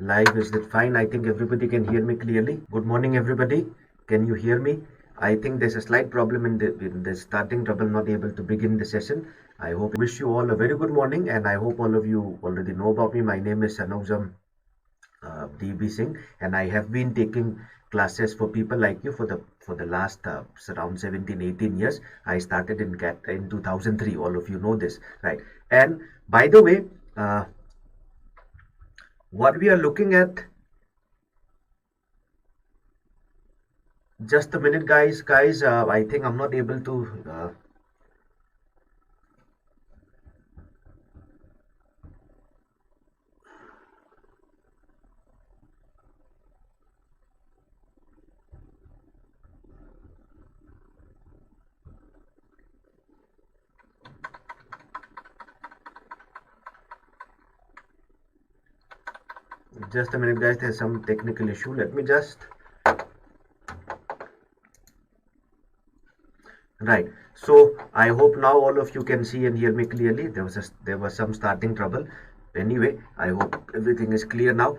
live. Is it fine? I think everybody can hear me clearly. Good morning, everybody. Can you hear me? I think there's a slight problem in the starting trouble, not able to begin the session. I hope wish you all a very good morning, and I hope all of you already know about me. My name is Sanoujam Singh, and I have been taking classes for people like you for the last around 17-18 years. I started in CAT in 2003. All of you know this, right? And by the way, what we are looking at, just a minute, guys. I think I'm not able to just a minute, guys. There's some technical issue. Let me just right. So I hope now all of you can see and hear me clearly. There was some starting trouble. Anyway, I hope everything is clear now.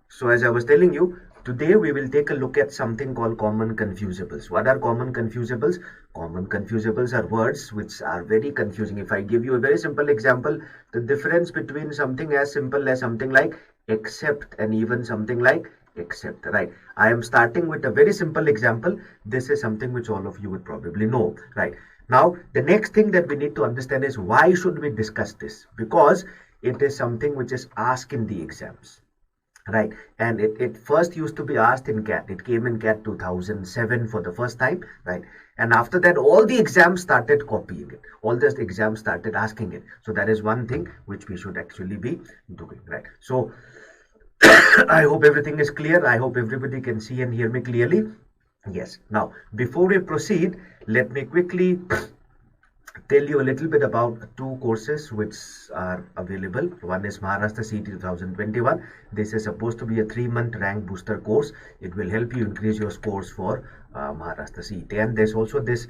So as I was telling you, today we will take a look at something called common confusables. What are common confusables? Common confusables are words which are very confusing. If I give you a very simple example, the difference between something as simple as something like except and even something like except, right? I am starting with a very simple example. This is something which all of you would probably know, right? Now, the next thing that we need to understand is why should we discuss this? Because it is something which is asked in the exams, right? And it first used to be asked in CAT. It came in CAT 2007 for the first time, right? And after that, all the exams started copying it. All the exams started asking it. So that is one thing which we should actually be doing, right? So I hope everything is clear. I hope everybody can see and hear me clearly. Yes. Now, before we proceed, let me quickly tell you a little bit about two courses which are available. One is Maharashtra CET 2021. This is supposed to be a 3-month rank booster course. It will help you increase your scores for Maharashtra CET. And there's also this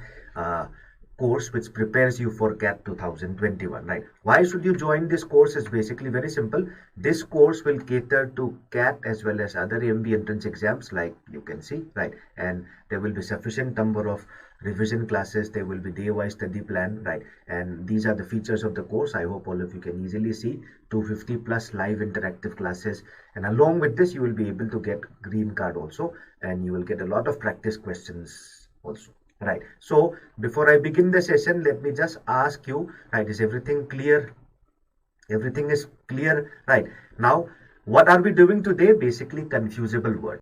course which prepares you for CAT 2021, right? Why should you join this course? Is basically very simple. This course will cater to CAT as well as other AMB entrance exams, like you can see, right? And there will be sufficient number of revision classes. There will be day-wise study plan, right? And these are the features of the course. I hope all of you can easily see 250 plus live interactive classes, and along with this you will be able to get green card also, and you will get a lot of practice questions also. Right. So before I begin the session, let me just ask you, right, is everything clear? Everything is clear, right? Now, what are we doing today? Basically, confusable word.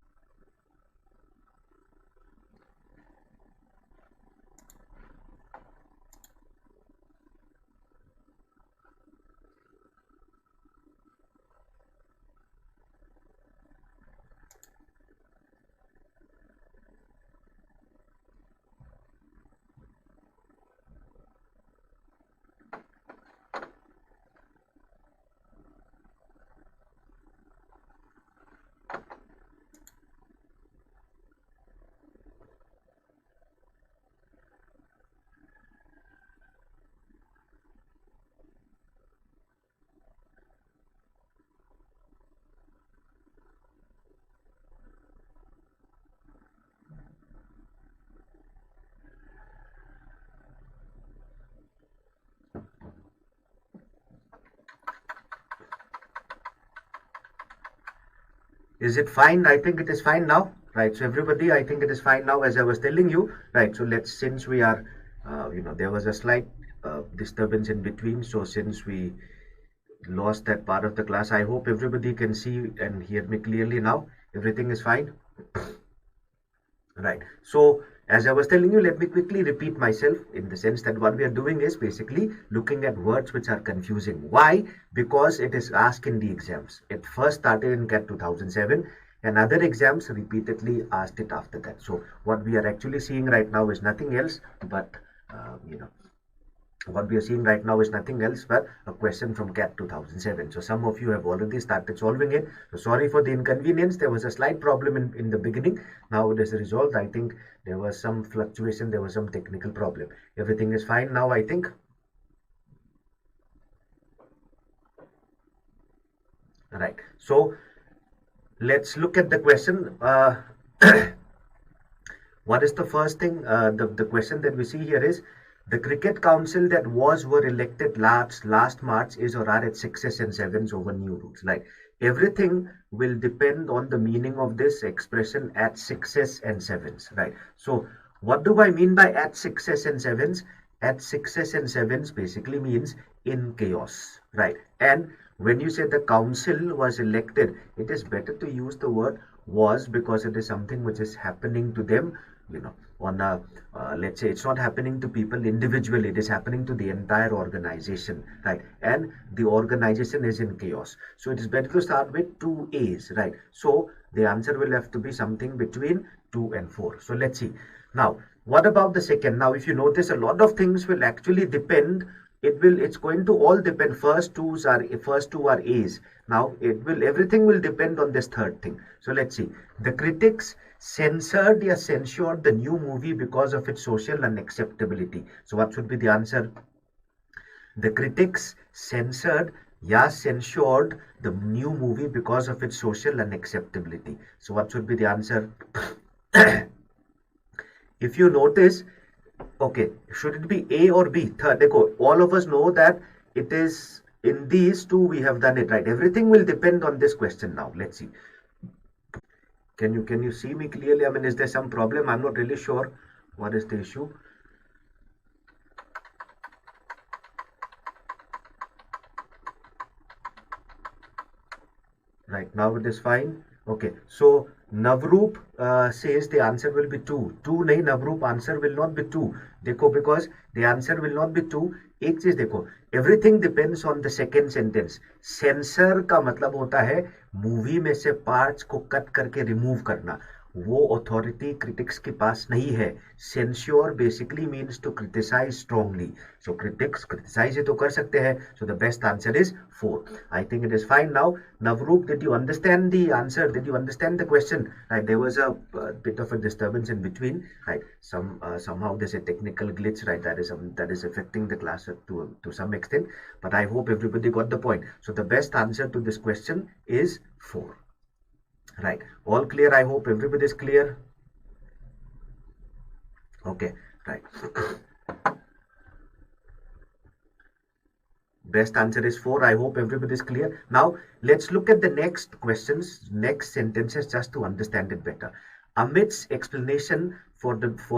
Is it fine? I think it is fine now, right? So everybody, I think it is fine now, as I was telling you, right? So let's, since we are, there was a slight disturbance in between. So since we lost that part of the class, I hope everybody can see and hear me clearly now. Everything is fine, right? So as I was telling you, let me quickly repeat myself in the sense that what we are doing is basically looking at words which are confusing. Why? Because it is asked in the exams. It first started in CAT 2007, and other exams repeatedly asked it after that. So what we are actually seeing right now is nothing else but, what we are seeing right now is nothing else but a question from CAT 2007. So some of you have already started solving it. So sorry for the inconvenience. There was a slight problem in the beginning. Now it is resolved. I think there was some fluctuation. There was some technical problem. Everything is fine now, I think. Right. So let's look at the question. What is the first thing? The question that we see here is the cricket council that were elected last March is or are at sixes and sevens over new rules. Like everything will depend on the meaning of this expression at sixes and sevens, right? So what do I mean by at sixes and sevens? At sixes and sevens basically means in chaos, right? And when you say the council was elected, it is better to use the word was because it is something which is happening to them, on a, let's say it's not happening to people individually, it is happening to the entire organization, right? And the organization is in chaos. So it is better to start with two A's, right? So the answer will have to be something between 2 and 4. So let's see. Now, what about the second? Now, if you notice, a lot of things will actually depend. It's going to all depend. First two are A's. Now everything will depend on this third thing. So let's see. The critics censored or censured the new movie because of its social unacceptability. So what should be the answer? The critics censored censured the new movie because of its social unacceptability. So what should be the answer? If you notice, okay, should it be A or B? Third, all of us know that it is in these two we have done it, right? Everything will depend on this question now. Let's see. Can you see me clearly? I mean, is there some problem? I'm not really sure what is the issue. Right, now it is fine. Okay, so Navroop says the answer will be 2. 2 nahi, Navroop, answer will not be 2. देखो, because the answer will not be 2. एक चीज देखो, everything depends on the second sentence. Censor का मतलब होता है movie में से पार्ट्स को कट करके रिमूव करना. वो अथॉरिटी क्रिटिक्स के पास नहीं है. Censure basically means to criticise strongly. So critics criticise ही तो कर सकते हैं. So the best answer is 4. I think it is fine now. Navroop, did you understand the answer? Did you understand the question? Right, there was a bit of a disturbance in between. Right, somehow there's a technical glitch. Right, that is affecting the class to some extent. But I hope everybody got the point. So the best answer to this question is 4. Right, all clear? I hope everybody is clear. Okay, right. Best answer is 4. I hope everybody is clear. Now let's look at the next questions, next sentences, just to understand it better. Amit's explanation for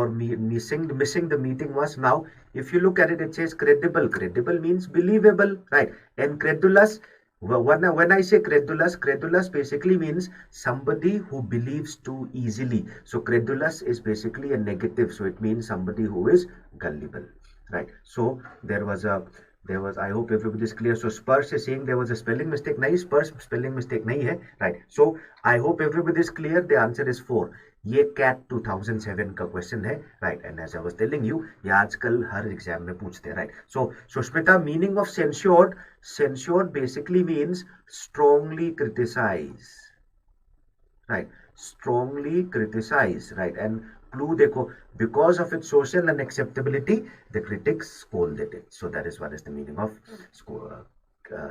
missing the meeting was, now if you look at it, it says credible. Credible means believable, right? And credulous, when I say credulous basically means somebody who believes too easily. So credulous is basically a negative, so it means somebody who is gullible, right? So there was, I hope everybody is clear. So Spurs is saying there was a spelling mistake. Nahi, Spurs spelling mistake nahi hai, right? So I hope everybody is clear. The answer is 4. ये CAT 2007 का question है, right? And as I was telling you, ये आजकल हर exam में पूछते हैं, right? So Sushmita, meaning of censured basically means strongly criticize, right? Strongly criticize, right? And clue देखो, because of its social unacceptability, the critics scolded it. So that is what is the meaning of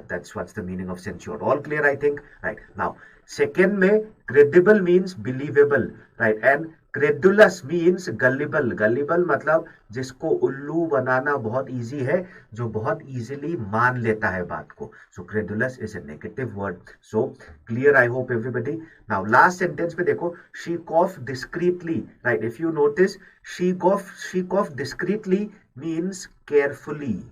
that's what's the meaning of censured. All clear, I think, right? Now second में credible means believable, right? And credulous means gullible. Gullible मतलब जिसको उल्लू बनाना बहुत easy है, जो बहुत easily मान लेता है बात को. So credulous is a negative word. So clear, I hope everybody. Now last sentence पे देखो, she coughed discreetly, right? If you notice, she coughed discreetly means carefully.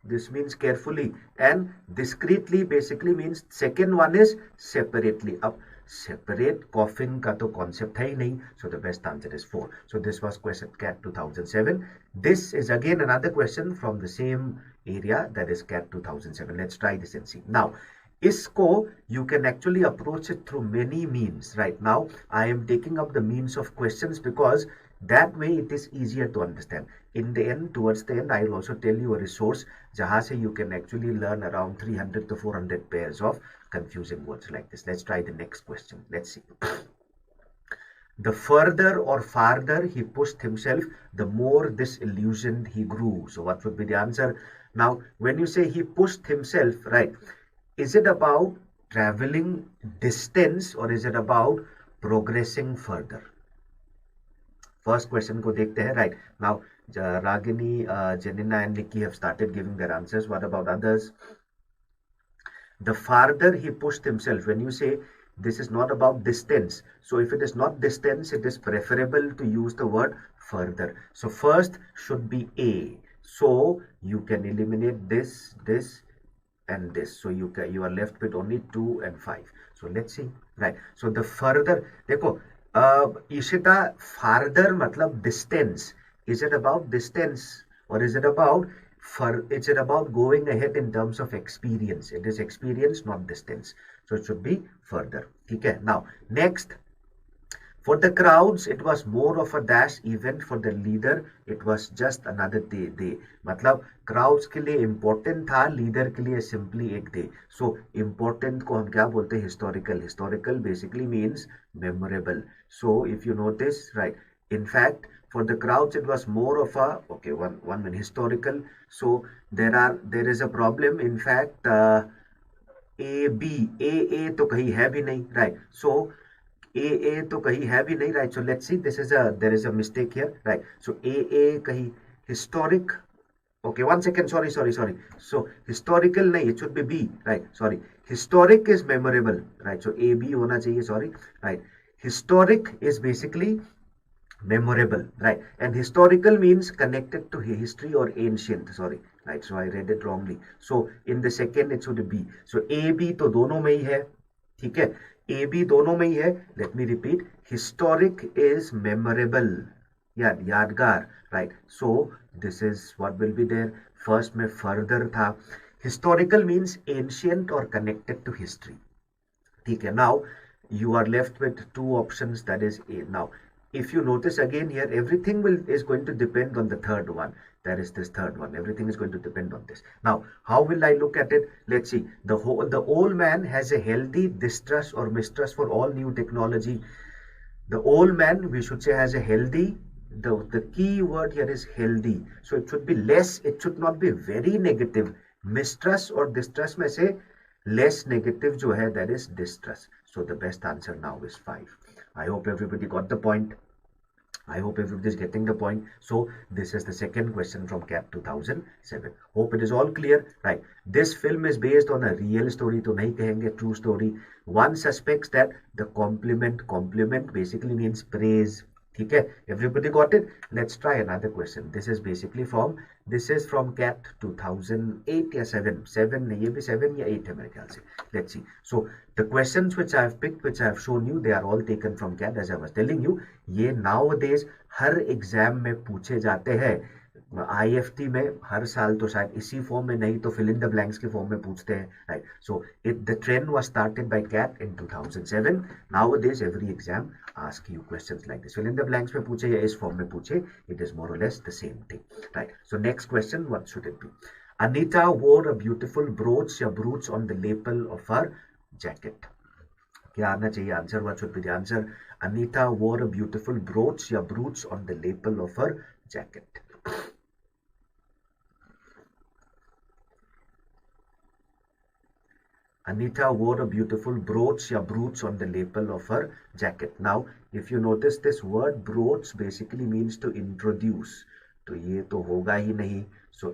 This means carefully, and discreetly basically means second one is separately. Up separate coughing का तो concept है ही नहीं, so the best answer is 4. So this was question CAT 2007. This is again another question from the same area, that is CAT 2007. Let's try this and see. Now इसको you can actually approach it through many means. Right now I am taking up the means of questions because that way it is easier to understand. In the end, towards the end, I will also tell you a resource jahan se you can actually learn around 300 to 400 pairs of confusing words like this. Let's try the next question. Let's see. The further or farther he pushed himself, the more disillusioned he grew. So what would be the answer? Now, when you say he pushed himself, right, is it about traveling distance or is it about progressing further? First question को देखते हैं. Right now, Ragini, Janina, and Nikki have started giving their answers. What about others? The farther he pushed himself. When you say this is not about distance, so if it is not distance, it is preferable to use the word further. So first should be A. So you can eliminate this, this, and this. So you are left with only 2 and 5. So let's see. Right. So the further. देखो, Ishita, farther matlab distance. Is it about distance or is it about is it about going ahead in terms of experience? It is experience, not distance. So it should be further. Okay. Now next, for the crowds it was more of a dash event. For the leader it was just another day. मतलब crowds के लिए important था, leader के लिए simply एक day. So important को हम क्या बोलते हैं? Historical. Historical basically means memorable. So if you notice, right, in fact for the crowds it was more of a, okay, one minute, historical. So there is a problem. In fact A तो कहीं है भी नहीं, right? So A तो कहीं है भी नहीं, right? So let's see, there is a mistake here, right? So A कहीं historic, okay, 1 second, sorry. So historical नहीं, it should be B, right? Sorry, historic is memorable, right? So A B होना चाहिए, sorry, right? Historic is basically memorable, right? And historical means connected to history or ancient, sorry, right? So I read it wrongly. So in the second it should be. So A B तो दोनों में ही है, ठीक है? A B दोनों में ही है. Let me repeat, historic is memorable, yeah, यादगार, right? So this is what will be there. First में further था. Historical means ancient or connected to history, ठीक है? Now you are left with 2 options, that is A. Now if you notice again here, everything is going to depend on the third one. That is this third one. Everything is going to depend on this. Now, how will I look at it? Let's see. The old man has a healthy distrust or mistrust for all new technology. The old man, we should say, has a healthy. The key word here is healthy. So it should be less. It should not be very negative. Mistrust or distrust में से less negative जो है, that is distrust. So the best answer now is 5. I hope everybody got the point. I hope everybody is getting the point. So this is the second question from CAT 2007. Hope it is all clear, right? This film is based on a real story, तो नहीं कहेंगे true story. One suspects that the compliment basically means praise. ठीक है? Everybody got it? Let's try another question. This is from CAT 2008 या 7 नहीं, ये भी 7 या 8 है मेरे ख्याल से. Let's see. So the questions which I have picked, which I have shown you, they are all taken from CAT. As I was telling you, ये nowadays हर एग्जाम में पूछे जाते हैं. IFT में हर साल तो शायद इसी फॉर्म में नहीं तो fill in the blanks के फॉर्म में पूछते हैं, right? So the trend was started by CAT in 2007. Nowadays every exam ask you questions like this. Fill in the blanks में पूछे या इस फॉर्म में पूछे, it is more or less the same thing, right? So next question, what should it be? Anita wore a beautiful brooch या brooch on the lapel of her jacket. क्या आना चाहिए answer? What should be the answer? Anita wore a beautiful brooch या brooch on the lapel of her jacket. Anita wore a beautiful brooch या brooch on the lapel of her jacket. Now, if you notice, this word brooch basically means to introduce. तो ये तो होगा ही नहीं. So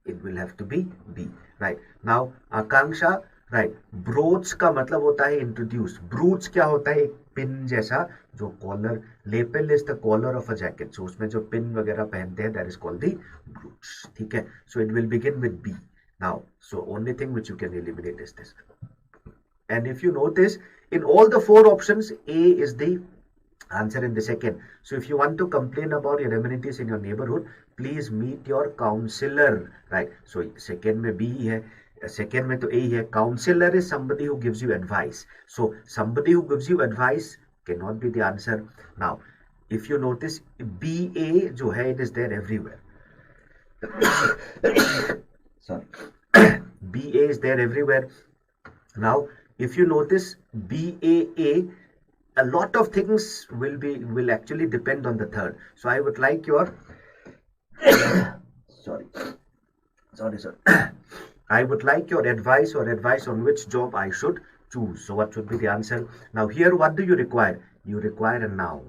it will have to be B. Right. Now, Akanksha, right. Brooch का मतलब होता है introduce. Brooch क्या होता है? एक पिन जैसा जो collar. Lapel is the collar of a jacket. So उसमें जो पिन वगैरह पहनते हैं, that is called the brooch. ठीक है? So it will begin with B. Now, so only thing which you can eliminate is this. And if you notice, in all the 4 options, A is the answer in the second. So if you want to complain about your amenities in your neighborhood, please meet your counselor, right? So second में B है, second में तो A है. Counselor is somebody who gives you advice. So somebody who gives you advice cannot be the answer. Now, if you notice, BA जो है, it is there everywhere. Sorry. BA is there everywhere. Now, if you notice BAA, a lot of things will actually depend on the third. So I would like your sorry. I would like your advice on which job I should choose. So what should be the answer? Now here what do you require? You require a noun.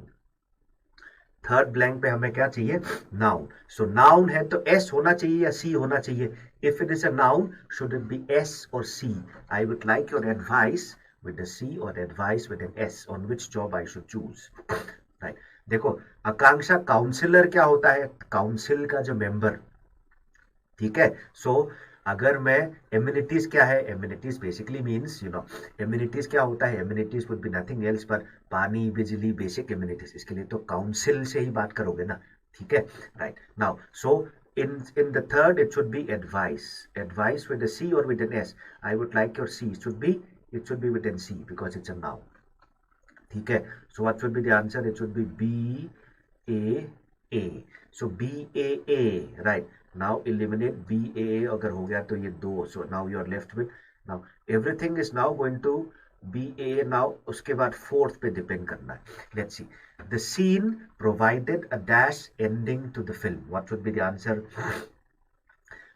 Third blank पे हमें क्या चाहिए? Noun. सो noun है तो S होना चाहिए या C होना चाहिए? If it is a noun, should it be S और C? I would like your advice with a C or advice with an S on which job I should choose. Right. देखो, आकांक्षा councillor क्या होता है? Council का जो member. ठीक है. सो अगर मैं एम्यूनिटीज क्या है? एम्यूनिटीज बेसिकली मीन्स एम्यूनिटीज क्या होता है? Amenities would be nothing else पर पानी, बिजली, बेसिक एम्यूनिटीज. इसके लिए तो काउंसिल से ही बात करोगे ना. ठीक है. Right. Now so in the third it should be advice with a C or with an S. I would like your C. It should be with an C because it's a noun. ठीक है. So what should be the answer? It should be BAA. So BAA, right. Now eliminate BAA. अगर हो गया तो ये दो. So now you are left with, now everything is now going to BAA. now उसके बाद fourth पे depend करना है. Let's see. The scene provided a dash ending to the film. What should be the answer?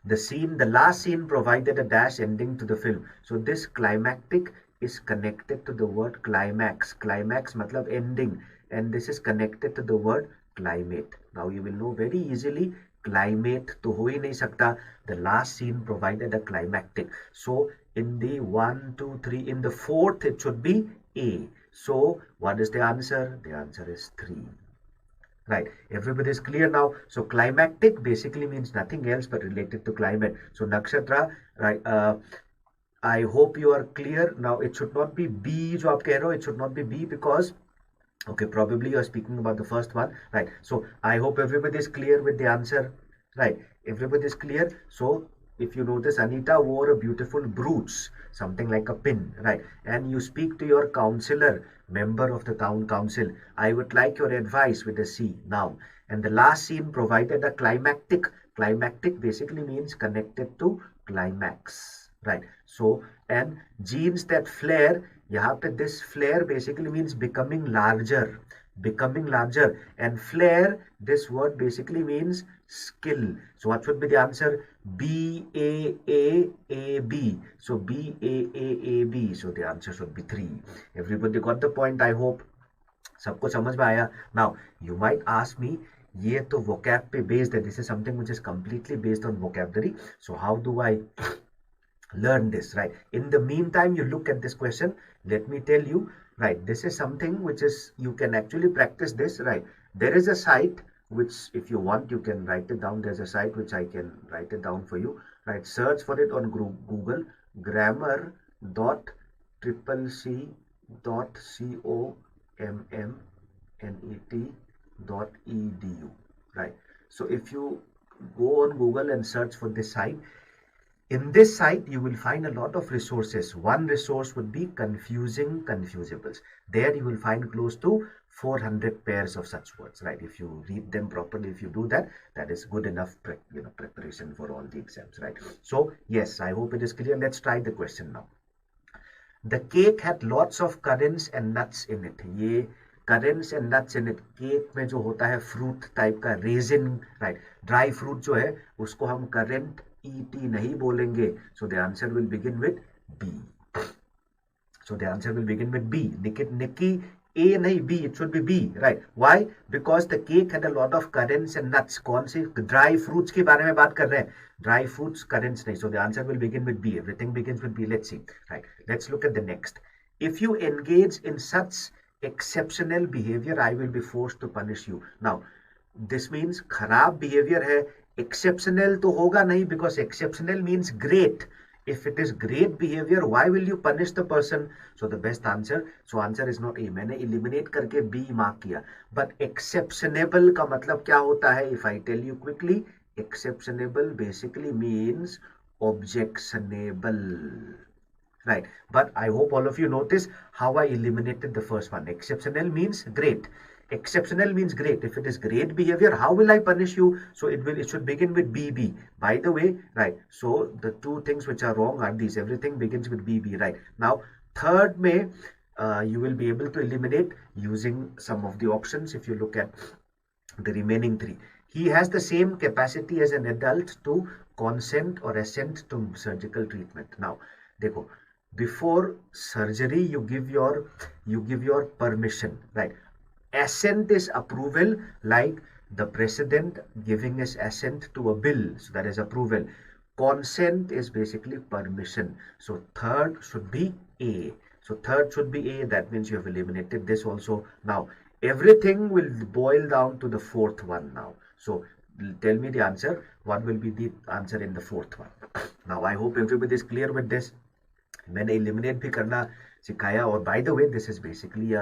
The last scene provided a dash ending to the film. So this climactic is connected to the word climax. Climax matlab ending, and this is connected to the word climate. Now you will know very easily, climate to ho hi nahi sakta. The last scene provided a climactic. So in the 1, 2, 3, in the fourth it should be A. So what is the answer? The answer is 3. Right. Everybody is clear now. So climactic basically means nothing else but related to climate. So nakshatra, right? I hope you are clear. Now it should not be B जो आप कह रहे हो. It should not be B because, okay, probably you are speaking about the first one, right? So I hope everybody is clear with the answer, right? Everybody is clear. So if you notice, Anita wore a beautiful brooch, something like a pin, right? And you speak to your counselor, member of the town council. I would like your advice with a C now. And the last scene provided a climactic. Climactic basically means connected to climax, right? So, and genes that flare, यहाँ पे this flare basically means becoming larger. And flare, this word basically means skill. So what should be the answer? BAAAB. So BAAAB. So the answer should be 3. Everybody got the point, I hope. सबको समझ में आया? Now you might ask me, ये तो vocab पे based है. This is something which is completely based on vocabulary. So how do I learn this, right? In the meantime, you look at this question. Let me tell you, right, this is something which is, you can actually practice this, right? There is a site which, if you want, you can write it down. There's a site which I can write it down for you, right? Search for it on Google, grammar.cccomnet.edu, right? So if you go on Google and search for this site, in this site, you will find a lot of resources. One resource would be Confusing Confusables. There you will find close to 400 pairs of such words, right? If you read them properly, if you do that, that is good enough preparation for all the exams, right? So, yes, I hope it is clear. Let's try the question now. The cake had lots of currants and nuts in it. ये currants and nuts in it. Cake में जो होता है fruit type का raisin, right? Dry fruit जो है, उसको हम currant ET नहीं बोलेंगे. So the answer will begin with B. So the answer will begin with B. Nikki, A नहीं B, it should be B, right? Why? Because the cake had a lot of currants and nuts. कौन से dry fruits के बारे में बात कर रहे हैं? Dry fruits, currants नहीं. So the answer will begin with B. Everything begins with B. Let's see, right? Let's look at the next. If you engage in such exceptional behavior, I will be forced to punish you. Now, this means खराब behavior है. Exceptional तो होगा नहीं, because exceptional means great. If it is great behavior, why will you punish the person? So the best answer, so answer is not A. मैंने eliminate करके B mark किया. But exceptionable का मतलब क्या होता है? If I tell you quickly, exceptionable basically means objectionable. Right. But I hope all of you notice how I eliminated the first one. Exceptional means great. Exceptional means great. If it is great behavior, how will I punish you? So it should begin with BB. By the way, right? So the two things which are wrong are these. Everything begins with BB, right? Now, third may you will be able to eliminate using some of the options if you look at the remaining three. He has the same capacity as an adult to consent or assent to surgical treatment. Now, देखो, before surgery you give your permission, right? Assent is approval, like the president giving his assent to a bill, so that is approval. Consent is basically permission, so third should be A. So third should be A. That means you have eliminated this also. Now everything will boil down to the fourth one now. So tell me the answer. What will be the answer in the fourth one? Now I hope everybody is clear with this. मैंने eliminate भी करना सिखाया, और by the way this is basically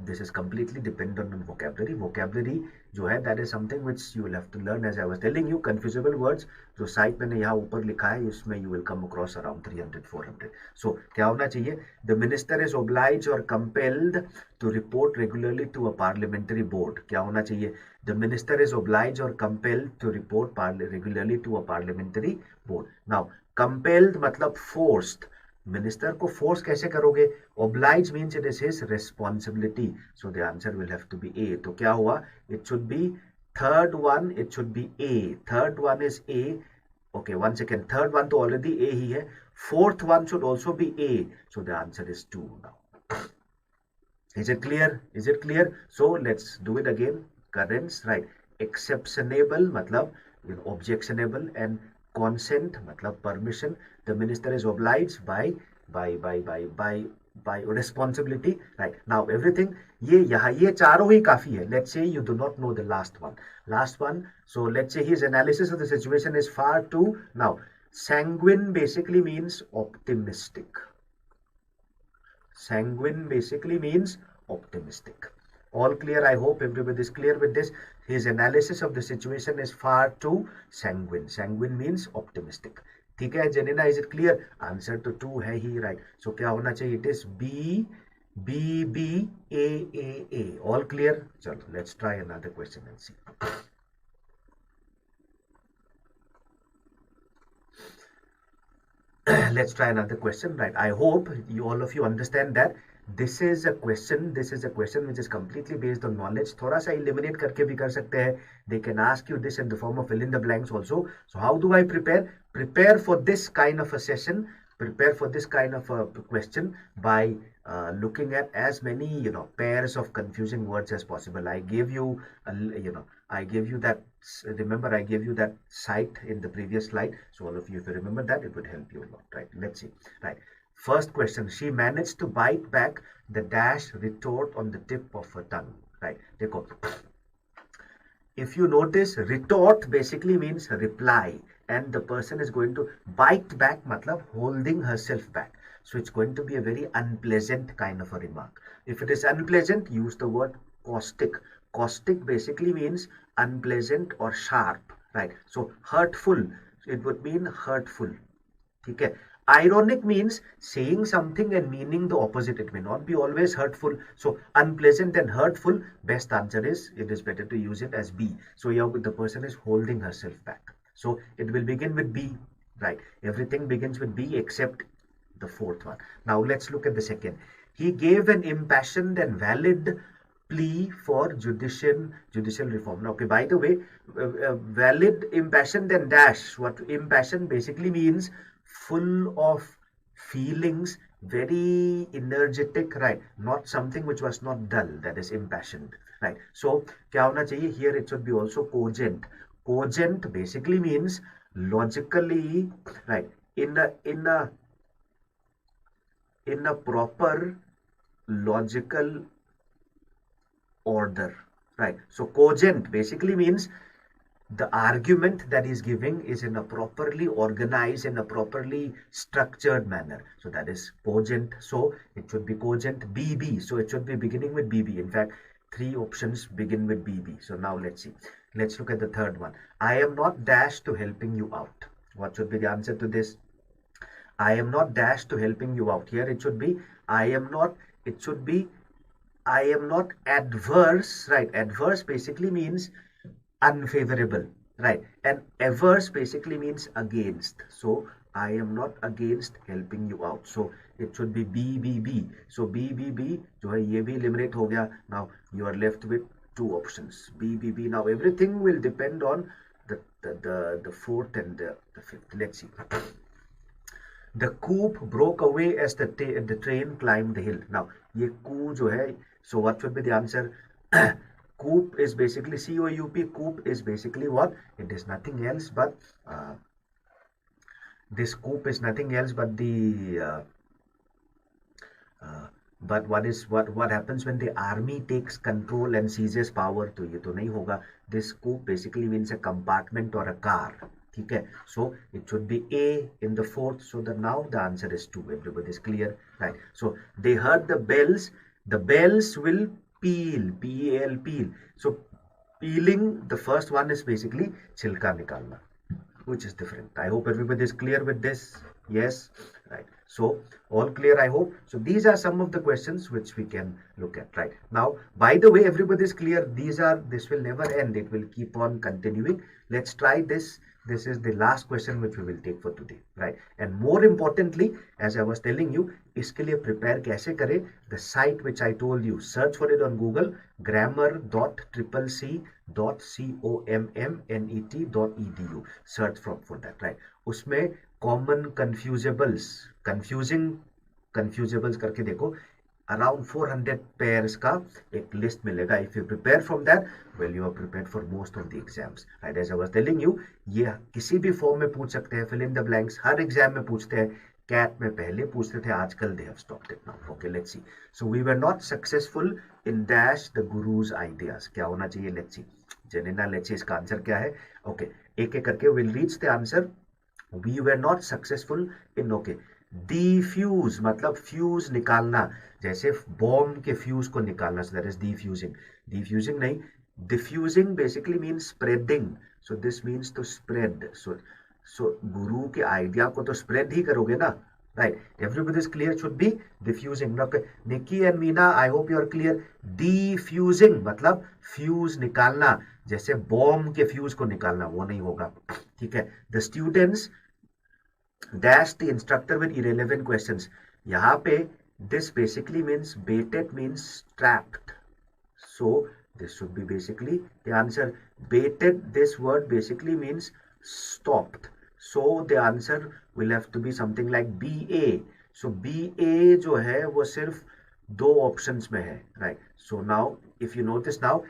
this is completely dependent on vocabulary जो है that is something which you will have to learn. As I was telling you, confusable words जो site मैंने यहाँ ऊपर लिखा है इसमें you will come across around 300-400. So क्या होना चाहिए? The minister is obliged or compelled to report regularly to a parliamentary board. क्या होना चाहिए? The minister is obliged or compelled to report regularly to a parliamentary board. Now compelled मतलब forced. Minister को force कैसे करोगे? oblige means it is his responsibility, so the answer will have to be A. तो क्या हुआ? It should be third one, it should be A. Third one is A. Okay, one second. Third one तो already A ही है. Fourth one should also be A, so the answer is 2 now. Is it clear? Is it clear? So let's do it again. Currents, right? Exceptionable मतलब objectionable, and consent मतलब permission. The minister is obliged by responsibility, right? Now everything ये यहाँ ये चारों ही काफी है. Let's say you do not know the last one. So let's say his analysis of the situation is far too. Now sanguine basically means optimistic. Sanguine basically means optimistic. All clear? I hope everybody is clear with this. His analysis of the situation is far too sanguine. Sanguine means optimistic. ठीक है जेनिना, is it clear? Answer to 2 है ही, right? So क्या होना चाहिए? It is B, B, B, A, A, A. All clear? चलो let's try another question and see. Let's try another question, right? I hope all of you understand that this is a question which is completely based on knowledge. थोड़ा सा eliminate करके भी कर सकते हैं. They can ask you this in the form of fill in the blanks also. So how do I prepare for this kind of a session, prepare for this kind of a question by looking at as many pairs of confusing words as possible. I gave you I gave you that, remember I gave you that site in the previous slide, so all of you, if you remember that, it would help you a lot, right? Let's see, right? First question, she managed to bite back the dash retort on the tip of her tongue, right? देखो, if you notice, retort basically means reply, and the person is going to bite back matlab holding herself back, so it's going to be a very unpleasant kind of a remark. If it is unpleasant, use the word caustic. Caustic basically means unpleasant or sharp, right? So hurtful, it would mean hurtful. Okay. Ironic means saying something and meaning the opposite. It may not be always hurtful. So unpleasant and hurtful, best answer is, it is better to use it as B. So here the person is holding herself back. So it will begin with B, right? Everything begins with B except the fourth one. Now let's look at the second. He gave an impassioned and valid plea for judicial reform. Now, okay, by the way, valid, impassioned and dash. What impassioned basically means full of feelings, very energetic, right? Not something which was not dull, that is impassioned, right? So क्या होना चाहिए? Here it should be also cogent. Cogent basically means logically, right? In a proper logical order, right? So cogent basically means the argument that he's giving is in a properly organized, in a properly structured manner. So that is cogent. So it should be cogent. BB. So it should be beginning with BB. In fact, 3 options begin with BB. So now let's see. Let's look at the third one. I am not dash to helping you out. What should be the answer to this? I am not dash to helping you out. Here it should be I am not. It should be I am not adverse, right? Adverse basically means unfavorable, right? And averse basically means against. So I am not against helping you out. So it should be BBB. So BBB जो है ये भी eliminate हो गया. Now you are left with 2 options. BBB. Now everything will depend on the fourth and the fifth. Let's see. The coop broke away as the train climbed the hill. Now ये coup जो है, so what should be the answer? Coop is basically COUP. Coop is basically what? It is nothing else but this coop is nothing else but the but what happens when the army takes control and seizes power? तो ये तो नहीं होगा. This coup basically means a compartment or a car. ठीक है? So it should be A in the fourth. So now the answer is 2. Everybody is clear, right? So they heard the bells. The bells will peal. P-E-A-L, peal. So peeling, the first one is basically छिलका निकालना, which is different. I hope everybody is clear with this. Yes, right. So all clear, I hope. So these are some of the questions which we can look at, right? Now, by the way, everybody is clear. This will never end. It will keep on continuing. Let's try this. This is the last question which we will take for today, right? And more importantly, as I was telling you, इसके लिए prepare कैसे करें? The site which I told you, search for it on Google, grammar.ccc.commonnet.edu. Search for that, right? उसमें common confusables करके देखो, around 400 pairs का एक list मिलेगा. If you prepare from that, well, you are prepared for most of the exams, right? As I was telling you, ये किसी भी form में पूछ सकते हैं, fill in the blanks, her exam में पूछते हैं. CAT में पहले पूछते थे, आजकल they have stopped it now. Okay, let's see. So we were not successful in dash the guru's ideas. क्या होना चाहिए? Let's see. Janina, let's see इसका आंसर क्या है. Okay, एक एक करके we'll reach the answer. We were not successful in, okay, diffuse मतलब फ्यूज निकालना, जैसे बॉम्ब के फ्यूज को निकालना. So that is diffusing. Diffusing नहीं, diffusing basically means spreading. So this means to spread. So गुरु के आइडिया को तो spread ही करोगे ना, right? Everybody is clear. Should be diffusing. Okay, Nikki and Meena, I hope you are clear. Diffusing मतलब fuse निकालना, जैसे bomb के fuse को निकालना, वो नहीं होगा. ठीक है? The students dash the instructor with irrelevant questions. यहाँ पे this basically means baited means trapped. So this should be basically the answer. Baited, this word basically means stopped. So the answer will have to be something like BA. So BA जो है वो सिर्फ दो options में है, right? So now if you notice now,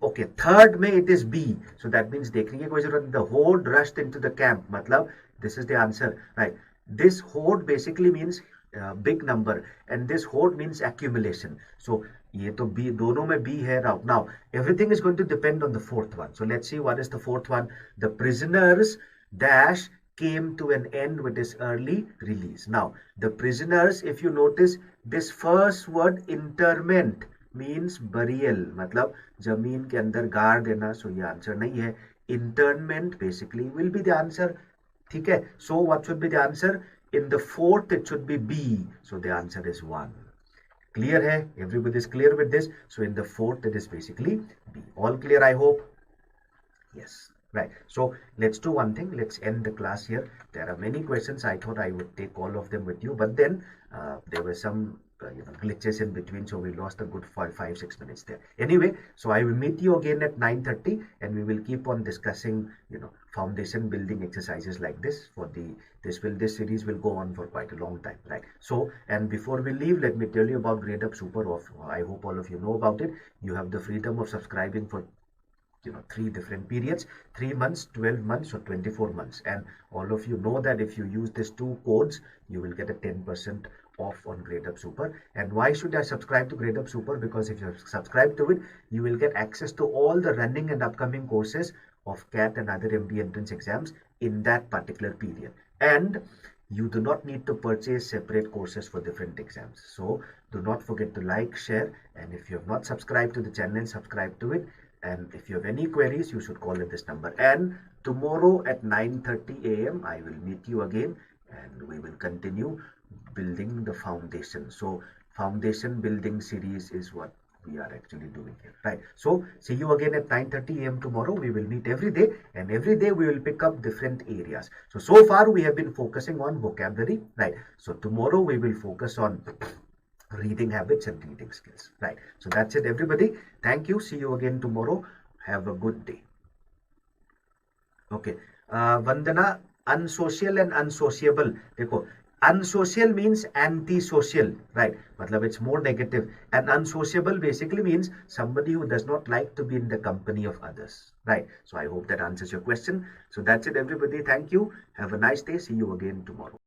okay, third में it is B. So that means देखने की कोई जरूरत नहीं. The horde rushed into the camp. मतलब this is the answer, right? This horde basically means big number, and this horde means accumulation. So ये तो B, दोनों में B है. Now everything is going to depend on the fourth one. So let's see what is the fourth one. The prisoners dash came to an end with his early release. Now the prisoners, if you notice this first word interment means burial, मतलब जमीन के अंदर गाड़ देना. So ये answer नहीं है. Internment basically will be the answer. ठीक है? So what should be the answer? In the fourth it should be B. So the answer is 1. Clear है? Everybody is clear with this. So in the fourth it is basically B. All clear, I hope? Yes. Right. So let's do one thing. Let's end the class here. There are many questions. I thought I would take all of them with you, but then there were some glitches in between, so we lost a good 5-6 minutes there. Anyway, so I will meet you again at 9:30, and we will keep on discussing foundation building exercises like this. For this series will go on for quite a long time, right? So, and before we leave, let me tell you about Gradeup Super Off. I hope all of you know about it. You have the freedom of subscribing for 3 different periods, 3 months, 12 months, or 24 months. And all of you know that if you use these 2 codes, you will get a 10% off on Gradeup Super. And why should I subscribe to Gradeup Super? Because if you subscribe to it, you will get access to all the running and upcoming courses of CAT and other MD entrance exams in that particular period. And you do not need to purchase separate courses for different exams. So do not forget to like, share, and if you have not subscribed to the channel, subscribe to it. And if you have any queries, you should call at this number. And tomorrow at 9:30 a.m. I will meet you again, and we will continue building the foundation. So foundation building series is what we are actually doing here, right? So see you again at 9:30 a.m. tomorrow. We will meet every day, and every day we will pick up different areas. So far we have been focusing on vocabulary, right? So tomorrow we will focus on reading habits and reading skills, right? So that's it, everybody. Thank you. See you again tomorrow. Have a good day. Okay. Vandana, unsocial and unsociable. देखो Unsocial means antisocial, right? Matlab it's more negative. And unsociable basically means somebody who does not like to be in the company of others, right? So I hope that answers your question. So that's it, everybody. Thank you. Have a nice day. See you again tomorrow.